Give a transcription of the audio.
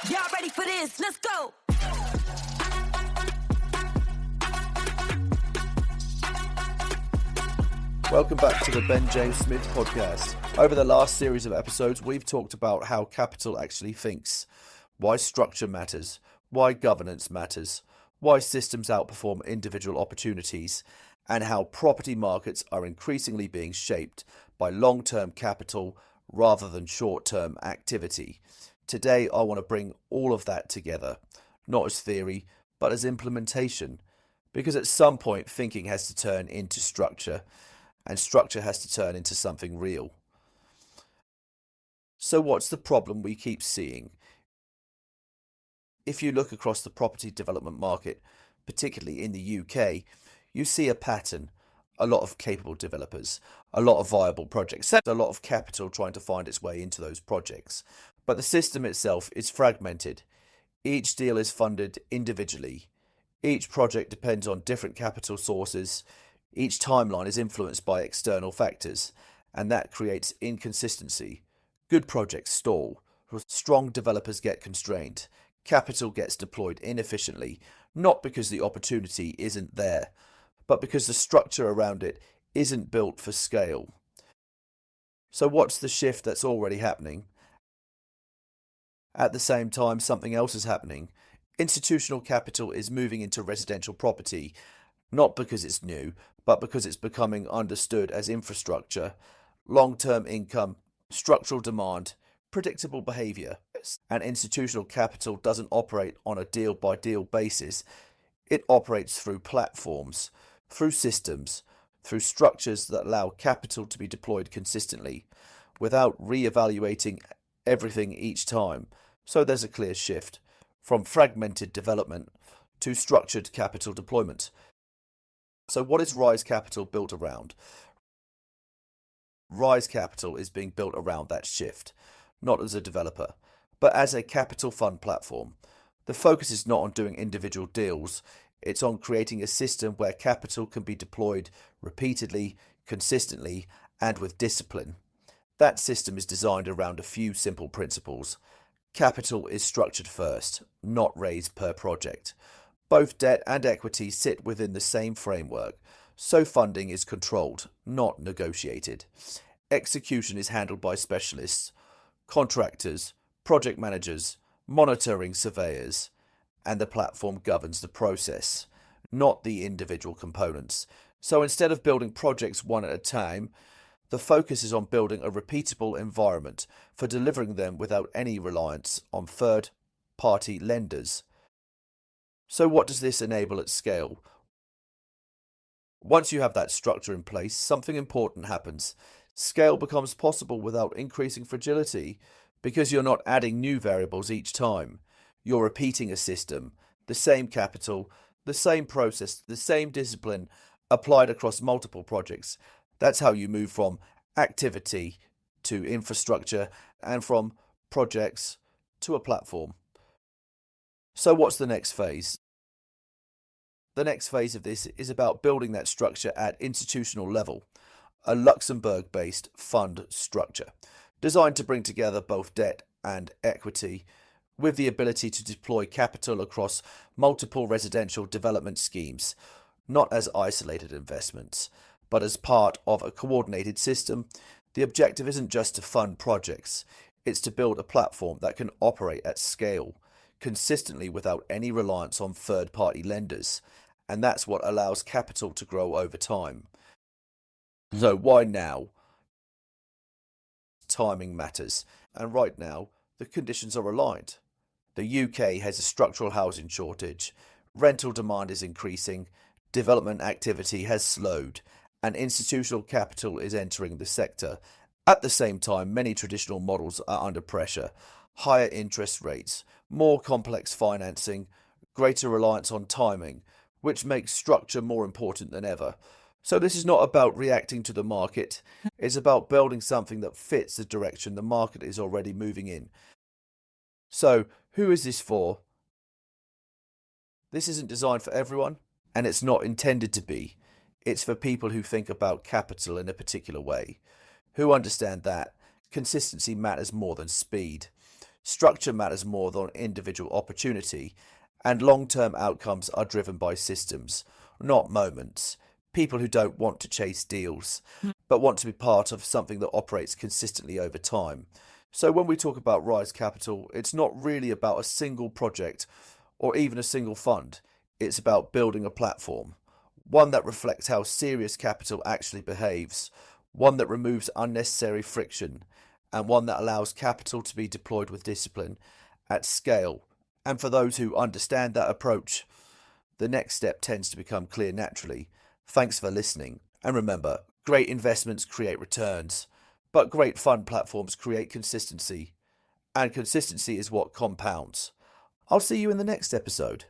Y'all ready for this? Let's go. Welcome back to the Ben James Smith podcast. Over the last series of episodes, we've talked about how capital actually thinks, why structure matters, why governance matters, why systems outperform individual opportunities, and how property markets are increasingly being shaped by long-term capital rather than short-term activity. Today, I want to bring all of that together, not as theory, but as implementation, because at some point, thinking has to turn into structure, and structure has to turn into something real. So what's the problem we keep seeing? If you look across the property development market, particularly in the UK, you see a pattern. A lot of capable developers, a lot of viable projects, a lot of capital trying to find its way into those projects. But the system itself is fragmented. Each deal is funded individually. Each project depends on different capital sources. Each timeline is influenced by external factors, and that creates inconsistency. Good projects stall. Strong developers get constrained. Capital gets deployed inefficiently, not because the opportunity isn't there, but because the structure around it isn't built for scale. So what's the shift that's already happening? At the same time, something else is happening. Institutional capital is moving into residential property, not because it's new, but because it's becoming understood as infrastructure, long-term income, structural demand, predictable behaviour. And institutional capital doesn't operate on a deal-by-deal basis. It operates through platforms, through systems, through structures that allow capital to be deployed consistently without re-evaluating everything each time. So there's a clear shift from fragmented development to structured capital deployment. So what is Rise Capital built around? Rise Capital is being built around that shift, not as a developer, but as a capital fund platform. The focus is not on doing individual deals. It's on creating a system where capital can be deployed repeatedly, consistently, and with discipline. That system is designed around a few simple principles. Capital is structured first, not raised per project. Both debt and equity sit within the same framework, so funding is controlled, not negotiated. Execution is handled by specialists, contractors, project managers, monitoring surveyors, and the platform governs the process, not the individual components. So instead of building projects one at a time, the focus is on building a repeatable environment for delivering them without any reliance on third-party lenders. So what does this enable at scale? Once you have that structure in place, something important happens. Scale becomes possible without increasing fragility because you're not adding new variables each time. You're repeating a system, the same capital, the same process, the same discipline applied across multiple projects. That's how you move from activity to infrastructure and from projects to a platform. So what's the next phase? The next phase of this is about building that structure at institutional level, a Luxembourg-based fund structure designed to bring together both debt and equity with the ability to deploy capital across multiple residential development schemes, not as isolated investments, but as part of a coordinated system. The objective isn't just to fund projects, it's to build a platform that can operate at scale, consistently without any reliance on third-party lenders, and that's what allows capital to grow over time. So why now? Timing matters, and right now, the conditions are aligned. The UK has a structural housing shortage, rental demand is increasing, development activity has slowed, and institutional capital is entering the sector. At the same time, many traditional models are under pressure. Higher interest rates, more complex financing, greater reliance on timing, which makes structure more important than ever. So this is not about reacting to the market, it's about building something that fits the direction the market is already moving in. So, who is this for? This isn't designed for everyone, and it's not intended to be. It's for people who think about capital in a particular way, who understand that consistency matters more than speed. Structure matters more than individual opportunity, and long-term outcomes are driven by systems, not moments. People who don't want to chase deals, but want to be part of something that operates consistently over time. So when we talk about Rise Capital, it's not really about a single project or even a single fund. It's about building a platform, one that reflects how serious capital actually behaves, one that removes unnecessary friction, and one that allows capital to be deployed with discipline at scale. And for those who understand that approach, the next step tends to become clear naturally. Thanks for listening. And remember, great investments create returns, but great fund platforms create consistency. And consistency is what compounds. I'll see you in the next episode.